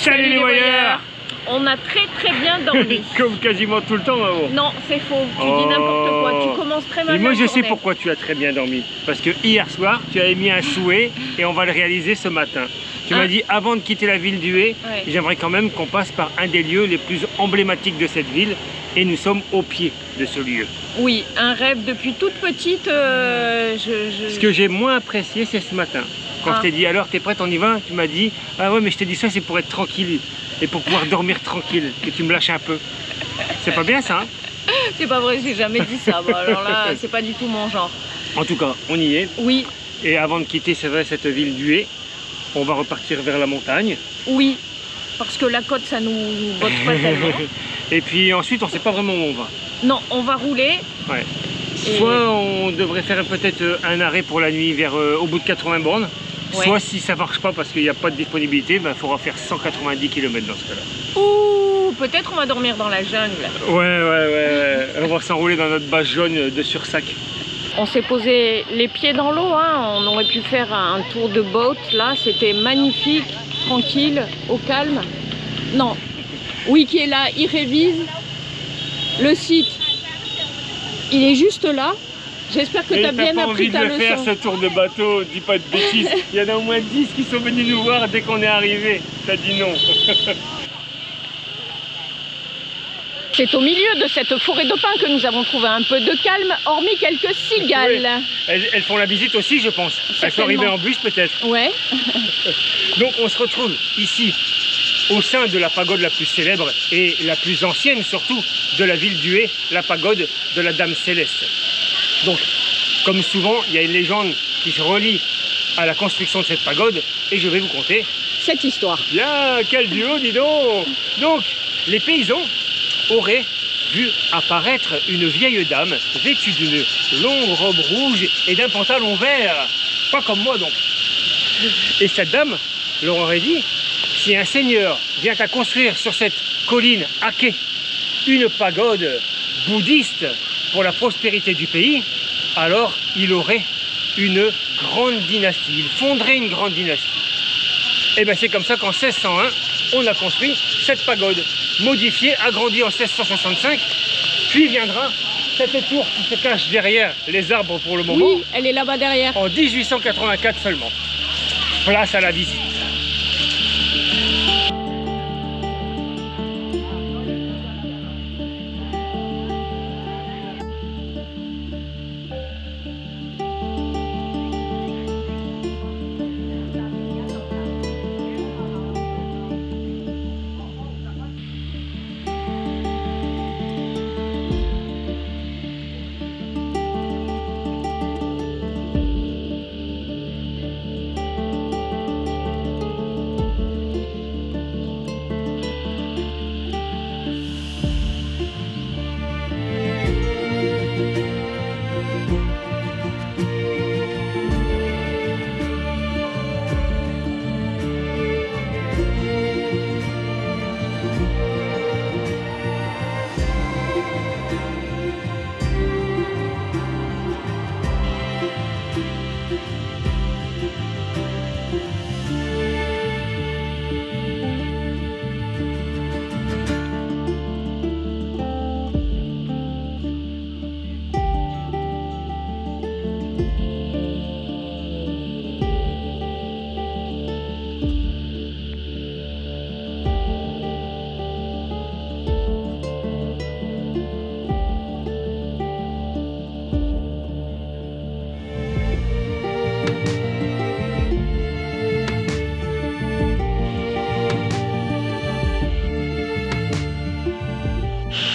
Salut les voyeurs. On a très bien dormi. Comme quasiment tout le temps, maman. Non, c'est faux. Tu dis n'importe quoi. Tu commences très mal. Et moi, je sais pourquoi tu as très bien dormi. Parce que hier soir, tu as émis un souhait et on va le réaliser ce matin. Tu m'as dit, avant de quitter la ville d'Hué, j'aimerais quand même qu'on passe par un des lieux les plus emblématiques de cette ville. Et nous sommes au pied de ce lieu. Oui, un rêve depuis toute petite. Ce que j'ai moins apprécié, c'est ce matin. Quand je t'ai dit, alors, t'es prête, on y va? Tu m'as dit, ah ouais, mais je t'ai dit ça, c'est pour être tranquille. Et pour pouvoir dormir tranquille, que tu me lâches un peu. C'est pas bien ça, hein? C'est pas vrai, j'ai jamais dit ça. Bon, alors là, c'est pas du tout mon genre. En tout cas, on y est. Oui. Et avant de quitter, c'est vrai, cette ville d'Hué, on va repartir vers la montagne. Oui, parce que la côte, ça nous botte pas tellement. Et puis ensuite, on sait pas vraiment où on va. Non, on va rouler. Ouais. Soit on devrait faire peut-être un arrêt pour la nuit vers au bout de 80 bornes. Soit si ça marche pas parce qu'il n'y a pas de disponibilité, il faudra faire 190 km dans ce cas-là. Ouh, peut-être on va dormir dans la jungle. Ouais. On va s'enrouler dans notre base jaune de Sursac. On s'est posé les pieds dans l'eau, hein. On aurait pu faire un tour de boat là, c'était magnifique, tranquille, au calme. Non, Wiki est là, il révise. Le site, il est juste là. J'espère que tu as bien appris ta leçon. T'as pas envie de le faire ce tour de bateau, dis pas de bêtises. Il y en a au moins 10 qui sont venus nous voir dès qu'on est arrivé. T'as dit non. C'est au milieu de cette forêt de pins que nous avons trouvé un peu de calme, hormis quelques cigales. Oui. Elles font la visite aussi, je pense. Elles sont arrivées en bus peut-être. Ouais. Donc on se retrouve ici, au sein de la pagode la plus célèbre et la plus ancienne surtout de la ville d'Hué, la pagode de la Dame Céleste. Donc, comme souvent, il y a une légende qui se relie à la construction de cette pagode et je vais vous conter cette histoire. Bien, quel duo, dis donc! Donc, les paysans auraient vu apparaître une vieille dame vêtue d'une longue robe rouge et d'un pantalon vert. Pas comme moi donc. Et cette dame leur aurait dit, si un seigneur vient à construire sur cette colline Aké une pagode bouddhiste pour la prospérité du pays, alors il aurait une grande dynastie, il fonderait une grande dynastie. Et bien c'est comme ça qu'en 1601, on a construit cette pagode, modifiée, agrandie en 1665, puis viendra cette tour qui se cache derrière les arbres pour le moment. Oui, elle est là-bas derrière. En 1884 seulement. Place à la visite.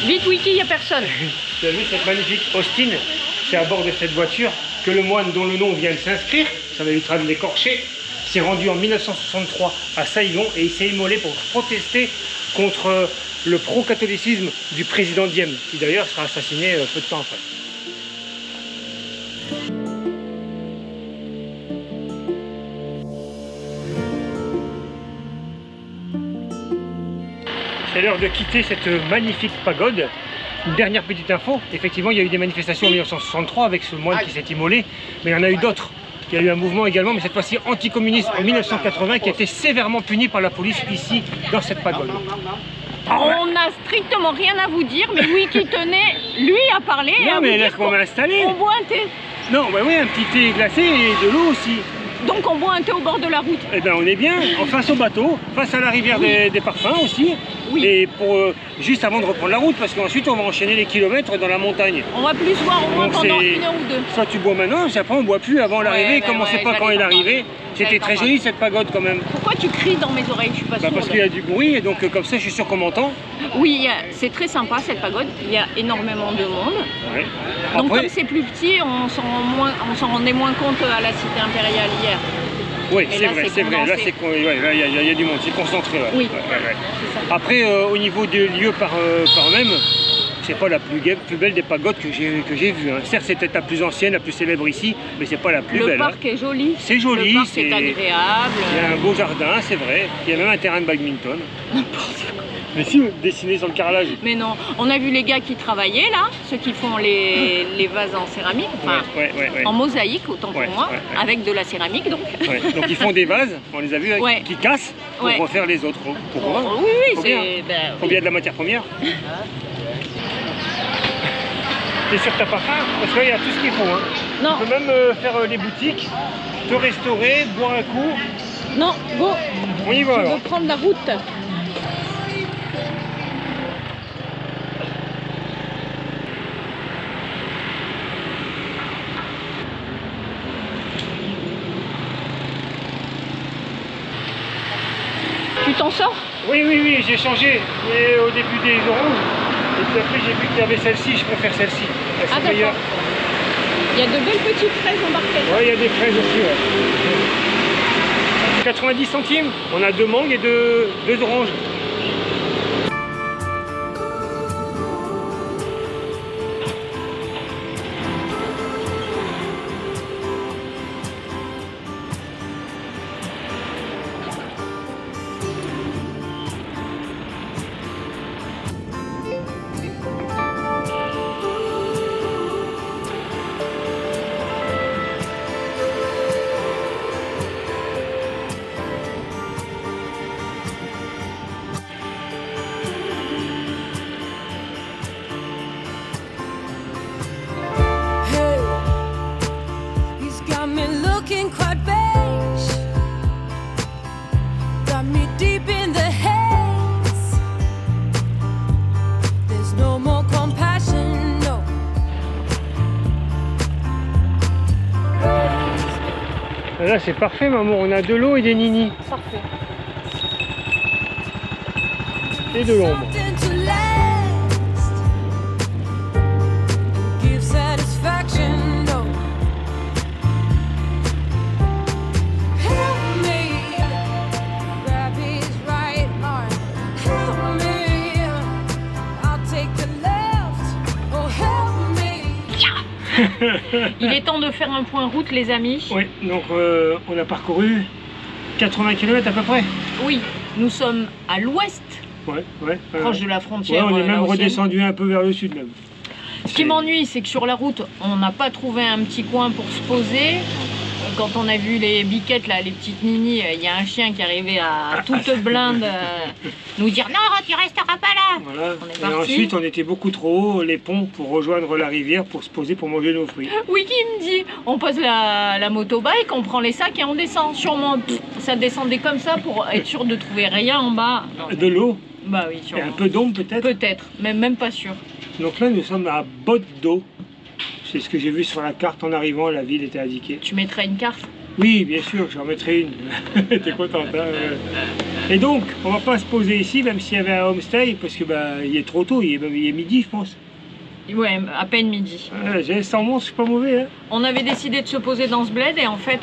Vite Wiki, il n'y a personne. Tu as vu cette magnifique Austin? C'est à bord de cette voiture que le moine dont le nom vient de s'inscrire, ça va lui de l'écorcher, s'est rendu en 1963 à Saigon et il s'est immolé pour protester contre le pro-catholicisme du président Diem, qui d'ailleurs sera assassiné peu de temps après. C'est l'heure de quitter cette magnifique pagode. Une dernière petite info, effectivement il y a eu des manifestations en 1963 avec ce moine qui s'est immolé, mais il y en a eu d'autres Il y a eu un mouvement également, mais cette fois-ci anticommuniste en 1980, qui a été sévèrement puni par la police ici, dans cette pagode. On n'a strictement rien à vous dire, mais Louis qui tenait, lui, a parlé. Non, mais laisse-moi m'installer. On boit un thé. Non, bah oui, un petit thé glacé et de l'eau aussi. Donc on boit un thé au bord de la route. Eh bien, on est bien, en face au bateau, face à la rivière des Parfums aussi. Oui. Et pour juste avant de reprendre la route, parce qu'ensuite on va enchaîner les kilomètres dans la montagne. On va plus boire au moins Donc, pendant c'est- 1 heure ou 2. Soit tu bois maintenant, puis après on boit plus avant l'arrivée, comme on sait pas quand est l'arrivée. C'était très joli cette pagode quand même. Pourquoi tu cries dans mes oreilles? Je suis pas Bah, sourde. parce qu'il y a du bruit, et donc comme ça je suis sûr qu'on m'entend. Oui, c'est très sympa cette pagode. Il y a énormément de monde. Ouais. Donc Après, comme c'est plus petit, on s'en rendait moins compte à la cité impériale hier. oui, mais c'est là, vrai, c'est c'est vrai. Là, condensé. c'est ouais, là, il y a du monde, c'est concentré. Ouais. Oui. Ouais, ouais. C'est ça. Après, au niveau des lieux par eux-mêmes, c'est pas la plus belle des pagodes que j'ai vues. Hein. Certes, c'est peut-être la plus ancienne, la plus célèbre ici, mais c'est pas la plus Le belle. parc est joli. C'est joli, Le parc c'est- est agréable. Il y a un beau jardin, c'est vrai. Il y a même un terrain de badminton. Mais si, dessiné sur le carrelage. Mais non, on a vu les gars qui travaillaient là, ceux qui font les vases en céramique, enfin Ouais. en mosaïque autant pour Ouais, moi, ouais. avec de la céramique donc. Ouais. Donc ils font des vases, on les a vus, Ouais. qui cassent pour Ouais. refaire les autres. Pourquoi Oui, oui, Faut bien. c'est. Ben, Faut bien de la matière première. T'es sûr que t'as pas faim? Parce qu'il y a tout ce qu'il faut. Hein. Non, Tu peux même faire les boutiques, te restaurer, boire un coup. non, go, On y va je alors. veux prendre la route. Tu t'en sors? Oui, j'ai changé. Et au début des oranges. Et puis après j'ai vu qu'il y avait celle-ci, je préfère celle-ci. Elle, c'est Ah, d'accord. meilleur. Il y a de belles petites fraises embarquées. Ouais, il y a des fraises aussi. Ouais. 90 centimes. On a 2 mangues et 2 oranges. He's got me looking quite beige, got me deep in the haze. There's no more compassion, no. Là c'est parfait maman, on a de l'eau et des ninis. Parfait. Et de l'ombre. Something to last, give satisfaction, no. Help me grab his right arm. Help me, I'll take the left. Oh, help me. Il est temps de faire un point route les amis. Oui, donc on a parcouru 80 km à peu près. Oui, nous sommes à l'ouest, Ouais. proche de la frontière. Ouais, on est même laotienne. redescendu un peu vers le sud même. Ce qui m'ennuie, c'est que sur la route, on n'a pas trouvé un petit coin pour se poser. Quand on a vu les biquettes, là, les petites ninis, il y a un chien qui arrivait à toute blinde nous dire non, tu resteras pas là. Voilà. On est Et parti. ensuite on était beaucoup trop haut, les ponts, pour rejoindre la rivière, pour se poser, pour manger nos fruits. Oui, qui me dit, on pose la motobike, on prend les sacs et on descend. Sûrement, ça descendait comme ça pour être sûr de trouver rien en bas. Non, De l'eau bah oui, et sûrement. un peu d'ombre peut-être. Peut-être, mais même pas sûr. Donc là nous sommes à Botte d'eau. C'est ce que j'ai vu sur la carte en arrivant, la ville était indiquée. Tu mettrais une carte? Oui, bien sûr, j'en mettrai une. T'es contente, hein Et donc, on va pas se poser ici, même s'il y avait un homestay, parce que bah, il est trop tôt, il est midi, je pense. Ouais, à peine midi. J'ai 100 monstres, je suis pas mauvais. Hein. On avait décidé de se poser dans ce bled et en fait,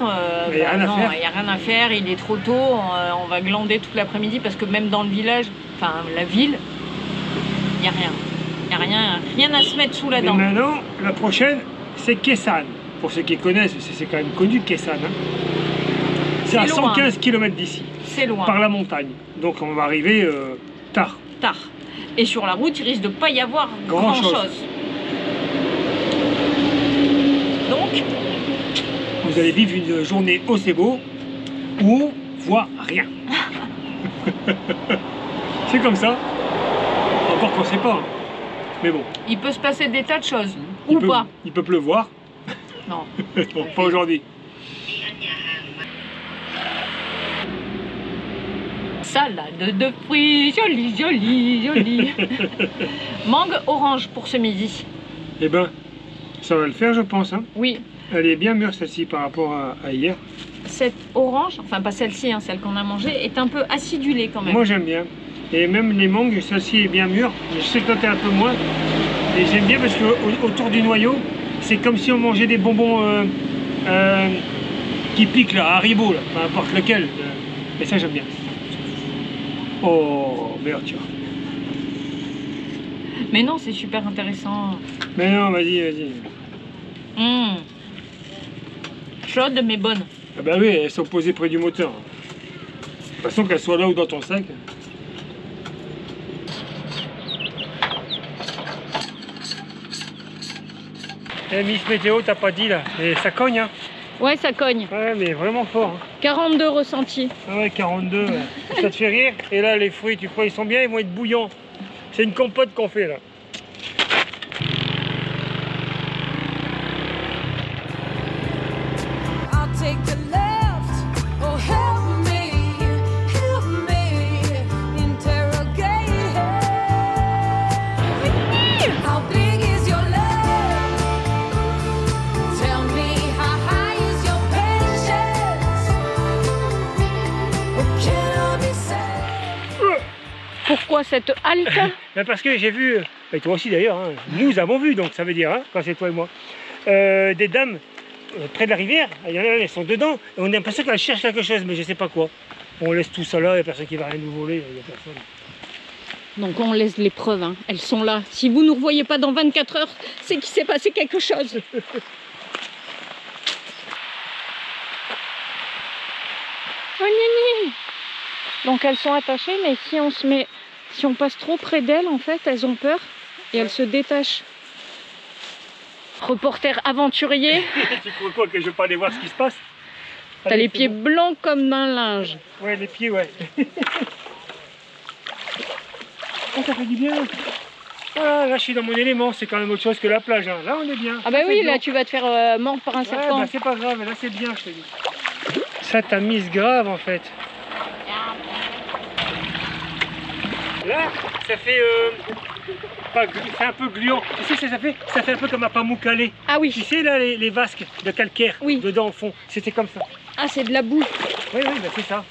Il y a rien à non, faire. il n'y a rien à faire, il est trop tôt, on va glander toute l'après-midi parce que même dans le village, enfin la ville, il n'y a rien. Il n'y a rien à se mettre sous la Mais dent. maintenant, la prochaine, c'est Kesan. Pour ceux qui connaissent, c'est quand même connu Kesan. Hein. C'est à C'est loin. 115 km d'ici, C'est loin, par la montagne. Donc on va arriver tard. tard. Et sur la route, il risque de pas y avoir Grand grand-chose. Donc, vous allez vivre une journée au Cebo ou voir rien. C'est comme ça. Encore qu'on ne sait pas. Hein. Mais bon. Il peut se passer des tas de choses. Il peut pleuvoir. Non. Bon, pas aujourd'hui. Salade de fruits, jolie, jolie, jolie. Mangue orange pour ce midi. Eh ben, ça va le faire, je pense. Hein. Oui. Elle est bien mûre celle-ci par rapport à hier. Cette orange, enfin pas celle-ci, hein, celle qu'on a mangée, est un peu acidulée quand même. Moi j'aime bien. Et même les mangues, celle-ci est bien mûre. Mais je sais que toi t'es un peu moins. Et j'aime bien parce que autour du noyau, c'est comme si on mangeait des bonbons qui piquent là, Haribo, là, peu importe lequel. Et ça j'aime bien. Oh merde, tu vois. Mais non, c'est super intéressant. Mais non, vas-y, vas-y. Chaude mais bonne. Ah bah oui, elles sont posées près du moteur. De toute façon, qu'elles soient là ou dans ton sac. Eh, Miss Météo, t'as pas dit là. Et ça cogne, hein. Ouais, ça cogne. Ouais, mais vraiment fort. Hein. 42 ressentis. Ah ouais, 42. Ouais. Ça te fait rire. Et là, les fruits, tu crois, ils sont bien, ils vont être bouillants. C'est une compote qu'on fait là. I'll take the left. Oh, help me, interrogate. How big is your love? Tell me how high is your patience? What can I be said? Pourquoi cette halte? Ben parce que j'ai vu, et toi aussi d'ailleurs, hein, nous avons vu, donc ça veut dire, hein, quand c'est toi et moi, des dames près de la rivière, il y en a, elles sont dedans, et on a l'impression qu'elles cherchent quelque chose, mais je sais pas quoi. On laisse tout ça là, il n'y a personne qui va rien nous voler, il n'y a personne. Donc on laisse les preuves, hein. Elles sont là. Si vous ne nous revoyez pas dans 24 heures, c'est qu'il s'est passé quelque chose. Oh, Nini. Donc elles sont attachées, mais si on passe trop près d'elles, en fait, elles ont peur et elles se détachent. Reporter aventurier, Tu crois quoi, que je vais pas aller voir ce qui se passe? t'as les pieds blancs comme d'un linge. Ouais, les pieds, ouais. Oh, ça fait du bien. Voilà, là je suis dans mon élément, c'est quand même autre chose que la plage. Hein. Là on est bien. Ah bah Ça, oui, c'est là bon. tu vas te faire mordre par un Ouais, serpent. bah c'est pas grave, là c'est bien, je te dis. Ça t'a mise grave en fait. Là, ça fait c'est un peu gluant. Tu sais, ça fait un peu comme un pamoukale. Ah oui, Tu sais là les vasques de calcaire Oui. dedans au fond, c'était comme ça. ah c'est de la boue. Oui, oui, bah c'est ça.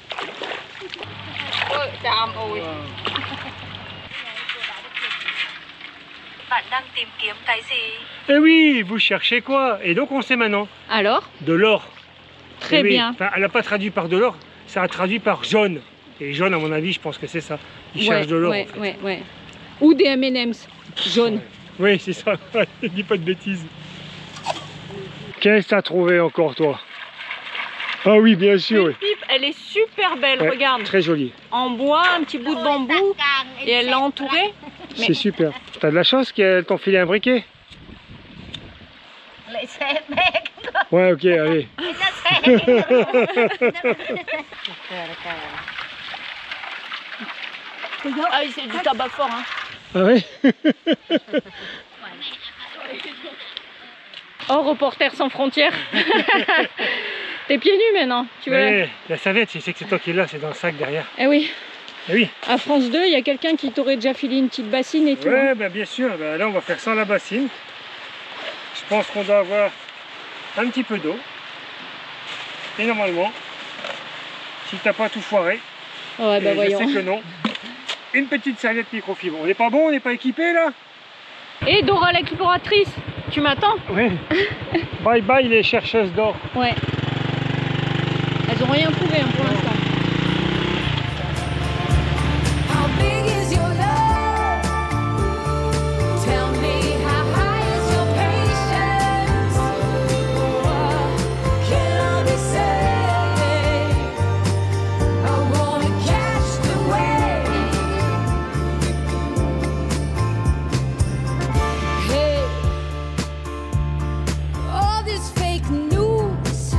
Bạn đang tìm kiếm cái gì? Eh oui, vous cherchez quoi? Et donc on sait maintenant. Alors, De l'or. très Eh oui. bien. Enfin, elle n'a pas traduit par de l'or, ça a traduit par jaune. Et jaune, à mon avis, je pense que c'est ça. Ils cherchent de l'or. ouais, en fait. ouais, ouais. Ou des M&M's jaunes. Oui, c'est ça. Dis pas de bêtises. Qu'est-ce que t'as trouvé encore, toi? Ah oui, bien sûr. Oui. Cette pipe, elle est super belle, Ouais, regarde. très jolie. En bois, un petit bout de bambou, et elle l'a entourée. Mais- C'est super. T'as de la chance qu'elle t'ont filé un briquet. Lại xe bé. Ouais, ok, allez. Ah oui, c'est du tabac fort. Hein. Ah ouais. Oh, Reporter sans frontières. T'es pieds nus maintenant, tu veux. Ouais, la serviette, c'est que c'est toi qui es là, c'est dans le sac derrière. Eh oui, Eh oui. à France 2, il y a quelqu'un qui t'aurait déjà filé une petite bassine et tout. hein. Ouais, bah bien sûr. Bah, là, on va faire sans la bassine. Je pense qu'on doit avoir un petit peu d'eau. Et normalement, si t'as pas tout foiré, Ouais, bah et je voyons. sais que non, une petite serviette microfibre. On n'est pas bon, on n'est pas équipé là? Et Dora l'exploratrice, tu m'attends? Oui. Bye bye les chercheuses d'or. Ouais. Elles ont rien trouvé hein, pour l'instant. How big is your love? Tell me how high is your patience? Can I be saved? I wanna catch the wave. Hey, all this fake news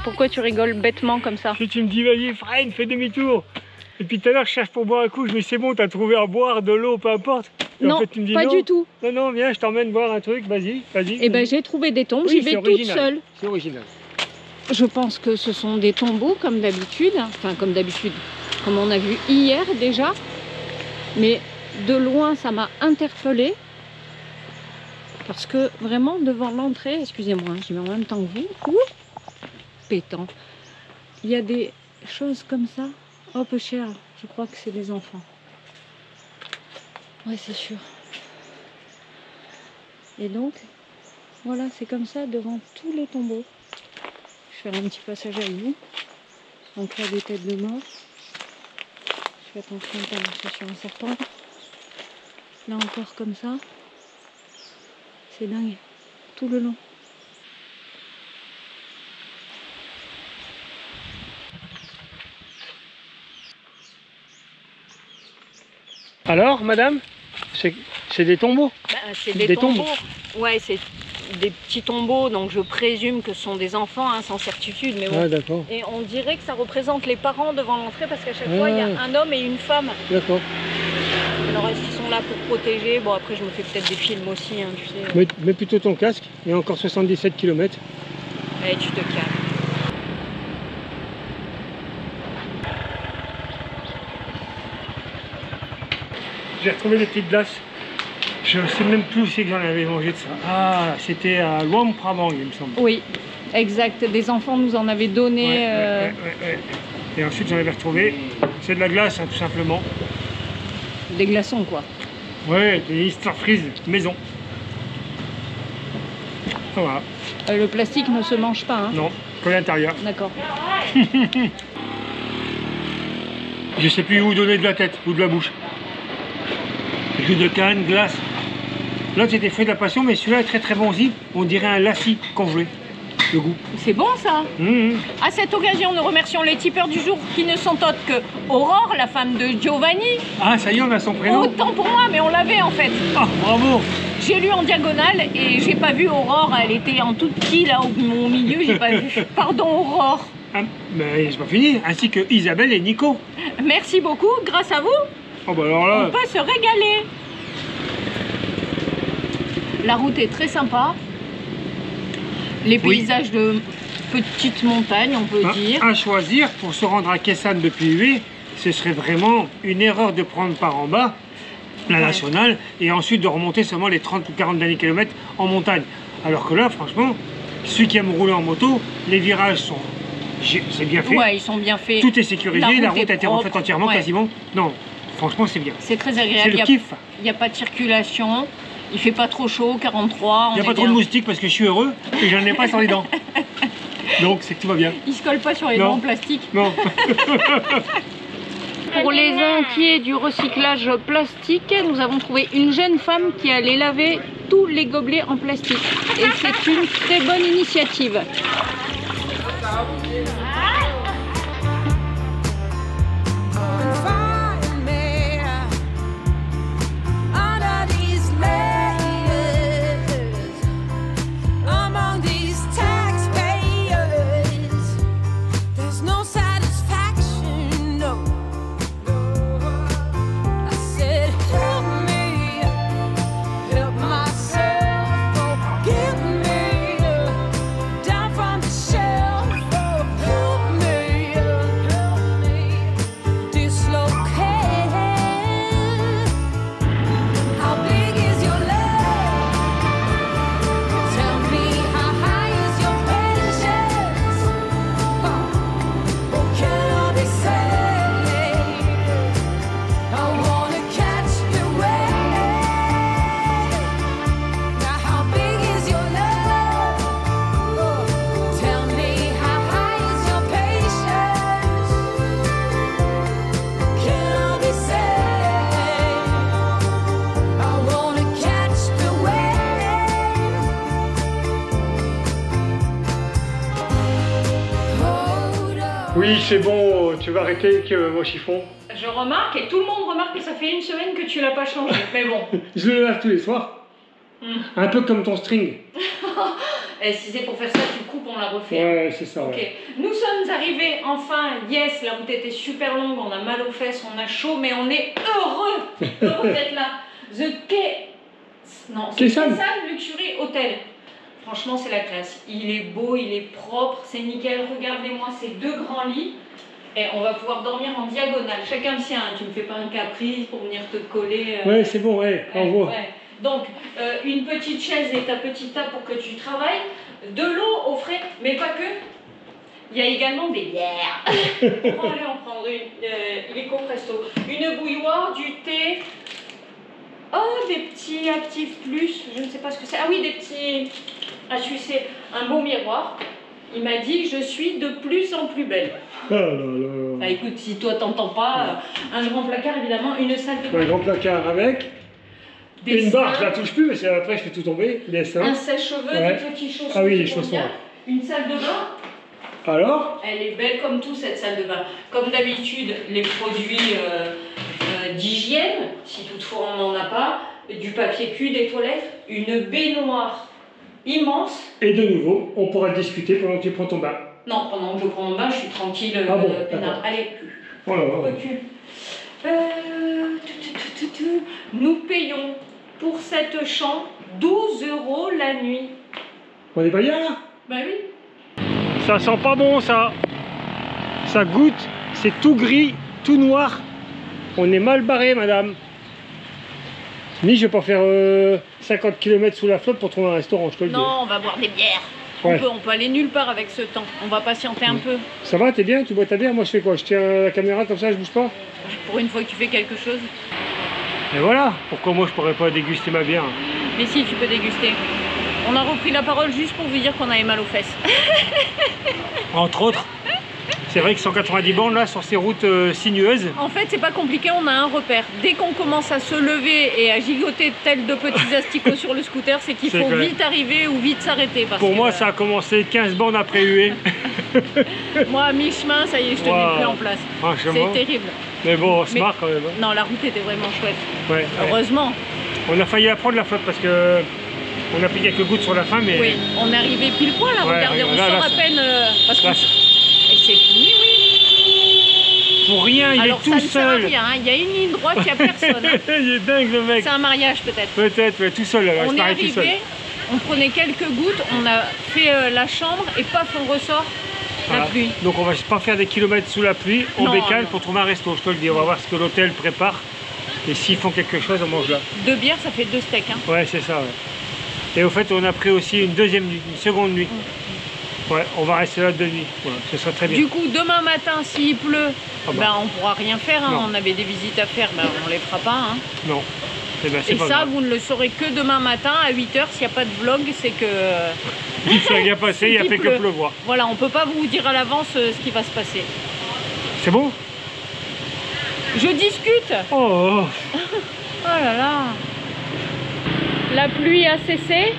Pourquoi tu rigoles bêtement comme ça? Que tu me dis, vas-y, freine, fais demi-tour. Et puis tout à l'heure, je cherche pour boire un coup. Je me dis, c'est bon, t'as trouvé à boire, de l'eau, peu importe. Et Non, en fait, tu me dis, pas non. du tout. Non, non, viens, je t'emmène boire un truc, vas-y, vas-y. Eh ben j'ai trouvé des tombes, Oui, j'y vais c'est toute original. seule. C'est original. Je pense que ce sont des tombeaux comme d'habitude, enfin comme d'habitude, comme on a vu hier déjà. Mais de loin, ça m'a interpellée. Parce que vraiment, devant l'entrée, excusez-moi, j'y vais en même temps que vous. Ouh, pétant. Il y a des choses comme ça. Oh, peu cher, je crois que c'est des enfants. Ouais, c'est sûr. Et donc, voilà, c'est comme ça devant tous les tombeaux. Je vais faire un petit passage avec vous. Donc là, des têtes de mort. Je fais attention à ne pas marcher sur un serpent. Là encore comme ça. C'est dingue. Tout le long. Alors, madame, c'est des tombeaux. C'est Des tombeaux. Ouais, c'est des petits tombeaux, donc je présume que ce sont des enfants, hein, sans certitude. Mais bon. Ah, d'accord. Et on dirait que ça représente les parents devant l'entrée parce qu'à chaque fois, il y a un homme et une femme. D'accord. Alors, est-ce qu'ils sont là pour protéger? Bon, après, je me fais peut-être des films aussi, hein, tu sais. Mets plutôt ton casque. Il y a encore 77 km. Allez, tu te calmes. J'ai retrouvé des petites glaces. Je sais même plus où c'est que j'en avais mangé de ça. Ah, c'était à Luang Prabang, il me semble. Oui, exact. Des enfants nous en avaient donné. Ouais. Et ensuite, j'en avais retrouvé. C'est de la glace, hein, tout simplement. Des glaçons, quoi. Ouais, des histoires frises maison. Voilà. Le plastique ne se mange pas, hein. Non, que l'intérieur. D'accord. Je sais plus où donner de la tête ou de la bouche. Jus de canne, glace. L'autre c'était fruit de la passion, mais celui-là est très très bon aussi. On dirait un lassi congelé. Le goût. C'est bon, ça. À cette occasion, nous remercions les tipeurs du jour qui ne sont autres que Aurore, la femme de Giovanni. Ah, ça y est, on a son prénom. Autant pour moi, mais on l'avait en fait. Ah, bravo. J'ai lu en diagonale et j'ai pas vu Aurore. Elle était en tout petit là au milieu, j'ai pas vu. Pardon, Aurore. Ah, mais c'est pas fini. Ainsi que Isabelle et Nico. Merci beaucoup. Grâce à vous, Oh bah alors là. on peut se régaler. La route est très sympa. Les Oui. paysages de petites montagnes, on peut dire. À choisir pour se rendre à Quezon depuis Hue, ce serait vraiment une erreur de prendre par en bas la nationale et ensuite de remonter seulement les 30 ou 40 derniers kilomètres en montagne. Alors que là, franchement, ceux qui aiment rouler en moto, les virages sont. C'est bien fait. Ouais, ils sont bien faits. Tout est sécurisé, la route est a été propre. refaite entièrement Ouais. quasiment. Non, franchement, c'est bien. C'est très C'est agréable. le kiff. Il n'y a pas de circulation. Il fait pas trop chaud, 43. Il n'y a pas trop de moustiques parce que je suis heureux et j'en ai pas sur les dents. Donc c'est que tout va bien. Il se colle pas sur les Non. dents en plastique. Non. Pour les inquiets du recyclage plastique, nous avons trouvé une jeune femme qui allait laver tous les gobelets en plastique. Et c'est une très bonne initiative. Find me under these layers, among these taxpayers. There's no satisfaction, no. I said, help me, help myself, forgive me, down from the shelf. Help me, dislocate. How big is your love? Tell me, how high is your patience? Can I be saved? I wanna catch your wave. Now, how big is your love? Tell me, how high is your patience? Can I be saved? I wanna catch the wave. Hold up. Oui, c'est bon, tu vas arrêter avec mon chiffon. Je remarque, et tout le monde remarque que ça fait une semaine que tu l'as pas changé. Mais bon, Je le lave tous les soirs. Un peu comme ton string. Et si c'est pour faire ça, tu coupes, on la refait. Ouais, c'est ça. Ok. Ouais. Nous sommes arrivés enfin. Yes, la route était super longue. On a mal aux fesses, on a chaud, mais on est heureux d'être là. The Quai. Non, c'est Quessan Luxury Hotel. Franchement, c'est la classe. Il est beau, il est propre, c'est nickel. Regardez-moi ces deux grands lits. Et on va pouvoir dormir en diagonale. Chacun le sien. Hein. Tu me fais pas un caprice pour venir te coller. Ouais, c'est bon, ouais, au revoir. Ouais. Donc, une petite chaise et ta petite table pour que tu travailles. De l'eau au frais, mais pas que. Il y a également des bières. On va aller en prendre une. Illico Presto. Une bouilloire, du thé. Oh, des petits actifs plus. Je ne sais pas ce que c'est. Ah oui, des petits. Ah, c'est un beau miroir. Il m'a dit je suis de plus en plus belle. Oh là là. Bah écoute, si toi t'entends pas, un grand placard évidemment, une salle de Un grand placard avec des une barre, seins, je la touche plus, parce qu'après je fais tout tomber. Des seins. un sèche-cheveux, Ouais. des petits chaussons. Ah oui, qui les vont chaussons, bien, ouais. Une salle de bain. Alors Elle est belle comme tout cette salle de bain. Comme d'habitude, les produits d'hygiène, si toutefois on n'en a pas, du papier cul, des toilettes, une baignoire immense. Et de nouveau, on pourra discuter pendant que tu prends ton bain. Non, pendant que je prends mon bain, je suis tranquille. Ah bon, peinard. d'accord. Allez, Oh là là. recule. Nous payons pour cette chambre 12 € la nuit. On est pas bien là? Bah oui. Ça sent pas bon ça. Ça goûte, c'est tout gris, tout noir. On est mal barré, madame. Ni je vais pas faire 50 km sous la flotte pour trouver un restaurant, je te le dis. Non, on va boire des bières. Ouais. On peut aller nulle part avec ce temps. On va patienter un peu. Ça va, t'es bien? Tu bois ta bière? Moi je fais quoi? Je tiens la caméra comme ça, je bouge pas? Pour une fois que tu fais quelque chose. Et voilà, pourquoi moi je pourrais pas déguster ma bière? Mais si, tu peux déguster. On a repris la parole juste pour vous dire qu'on avait mal aux fesses. Entre autres. C'est vrai que 190 bornes là sur ces routes sinueuses. En fait, c'est pas compliqué, on a un repère. Dès qu'on commence à se lever et à gigoter tels de petits asticots sur le scooter, c'est qu'il C'est faut clair. vite arriver ou vite s'arrêter. Pour moi, ça a commencé 15 bornes après huée. Moi, à mi-chemin, ça y est, je te Wow. mets plus en place. Franchement. C'est terrible. Mais bon, on se Mais- marre quand même. Hein. Non, la route était vraiment chouette. Ouais, ouais. Heureusement. On a failli la prendre la flotte parce que on a pris quelques gouttes sur la fin, mais Oui, on est arrivé pile poil, là, Ouais, regardez, ouais, on là, sort là, à ça- peine. Parce que là, et c'est fini, oui. pour rien, il Alors est ça tout ne sert à seul. rien, hein. Il y a une ligne droite, il n'y a personne. Hein. Il est dingue le mec. C'est un mariage peut-être. Peut-être, ouais, tout seul. Là, On je est parie tout seul. arrivé, on prenait quelques gouttes, on a fait la chambre et paf, on ressort la Voilà. pluie. Donc on va pas faire des kilomètres sous la pluie, on Non, bécane non. pour trouver un resto, je te le dis. On va voir ce que l'hôtel prépare. Et s'ils font quelque chose, on mange là. 2 bières, ça fait 2 steaks. Hein. Ouais, c'est ça. Ouais. Et au fait, on a pris aussi une deuxième nuit, une seconde nuit. Ouais, on va rester là 2 nuits. Voilà, ce sera très bien. Du coup, demain matin, s'il pleut, Ah bah. ben, on pourra rien faire. Hein. Non. On avait des visites à faire, ben, on les fera pas. Hein. Non. Eh ben, c'est Et pas ça, grave. vous ne le saurez que demain matin à 8h. S'il n'y a pas de vlog, c'est que... Il s'est rien passé, il a Il fait que pleut. pleuvoir. Voilà, on peut pas vous dire à l'avance ce qui va se passer. C'est bon? Je discute. Oh, Oh là là. La pluie a cessé.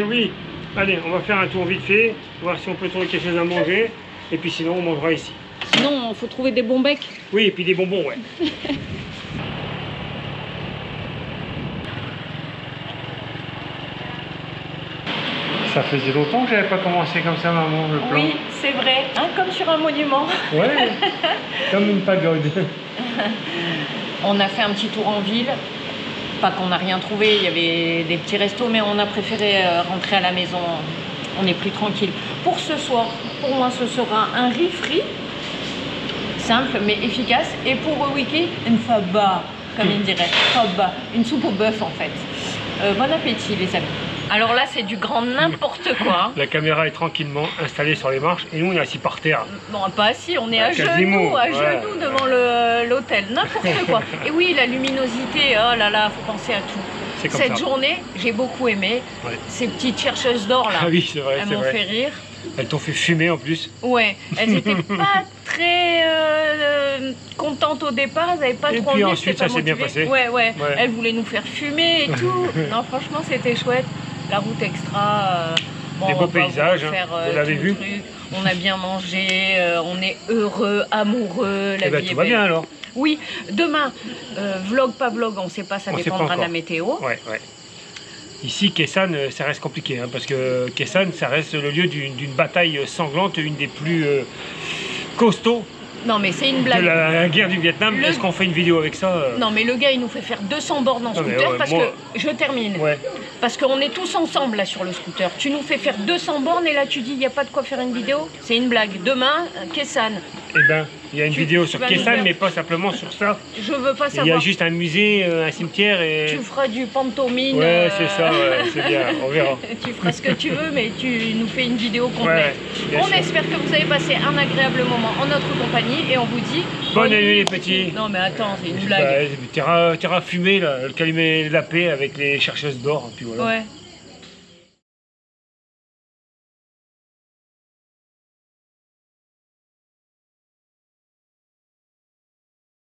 oui. Allez, on va faire un tour vite fait, voir si on peut trouver quelque chose à manger. Et puis sinon, on mangera ici. Sinon, il faut trouver des bons becs. Oui, et puis des bonbons, ouais. Ça faisait longtemps que j'avais pas commencé comme ça, maman, le plan. Oui, c'est vrai. Hein, comme sur un monument. Ouais, comme une pagode. On a fait un petit tour en ville. Pas qu'on n'a rien trouvé, il y avait des petits restos, mais on a préféré rentrer à la maison. On est plus tranquille. Pour ce soir, pour moi, ce sera un riz frit. Simple mais efficace. Et pour Wiki, une faba, comme il dirait. Faba, une soupe au bœuf en fait. Bon appétit les amis. Alors là, c'est du grand n'importe quoi. Hein. La caméra est tranquillement installée sur les marches et nous on est assis par terre. Bon, pas assis, on est Bah, à quasiment, genoux ouais. devant l'hôtel, n'importe quoi. Et oui, la luminosité, oh là là, faut penser à tout. C'est comme Cette ça. journée, j'ai beaucoup aimé. Ouais. Ces petites chercheuses d'or là, Ah oui, c'est vrai, elles c'est m'ont vrai. fait rire. Elles t'ont fait fumer en plus. Ouais, elles étaient pas très contentes au départ, elles n'avaient pas Et trop puis envie. ensuite, c'était pas ça s'est bien motivé. passé. Ouais, ouais, Ouais. elles voulaient nous faire fumer et tout. Non, franchement, c'était chouette. La route extra. Bon, Des on beaux va pas paysages, vous hein. faire, Vous l'avez tout le vu. truc. On a bien mangé, on est heureux, amoureux, la Eh ben, vie tout est va belle. bien alors. Oui, demain, vlog, pas vlog, on ne sait pas, ça On sait pas dépendra de la encore. météo. Ouais, ouais. Ici, Kessane, ça reste compliqué, hein, parce que Kessane, ça reste le lieu d'une bataille sanglante, une des plus costauds Non, mais c'est une de blague. la guerre du Vietnam. Le- Est-ce qu'on fait une vidéo avec ça Non, mais le gars, il nous fait faire 200 bornes en Non, mais scooter ouais, parce moi- que... Je termine. Ouais. Parce qu'on est tous ensemble là sur le scooter. Tu nous fais faire 200 bornes et là tu dis il n'y a pas de quoi faire une vidéo. C'est une blague. Demain, Kessane. Eh ben, il y a une Tu- vidéo tu sur vas nous Kessane, faire- mais pas simplement sur ça. Je veux pas Il y a savoir. juste un musée, un cimetière et... Tu feras du pantomime. Ouais, c'est ça, ouais, c'est bien, on verra. Tu feras ce que tu veux, mais tu nous fais une vidéo Ouais, complète. bien On sûr. espère que vous avez passé un agréable moment en notre compagnie et on vous dit Bonne nuit les petits. Non mais attends, c'est une Bah, blague. t'iras fumer là, le calumet de la paix avec les chercheuses d'or, puis voilà. Ouais.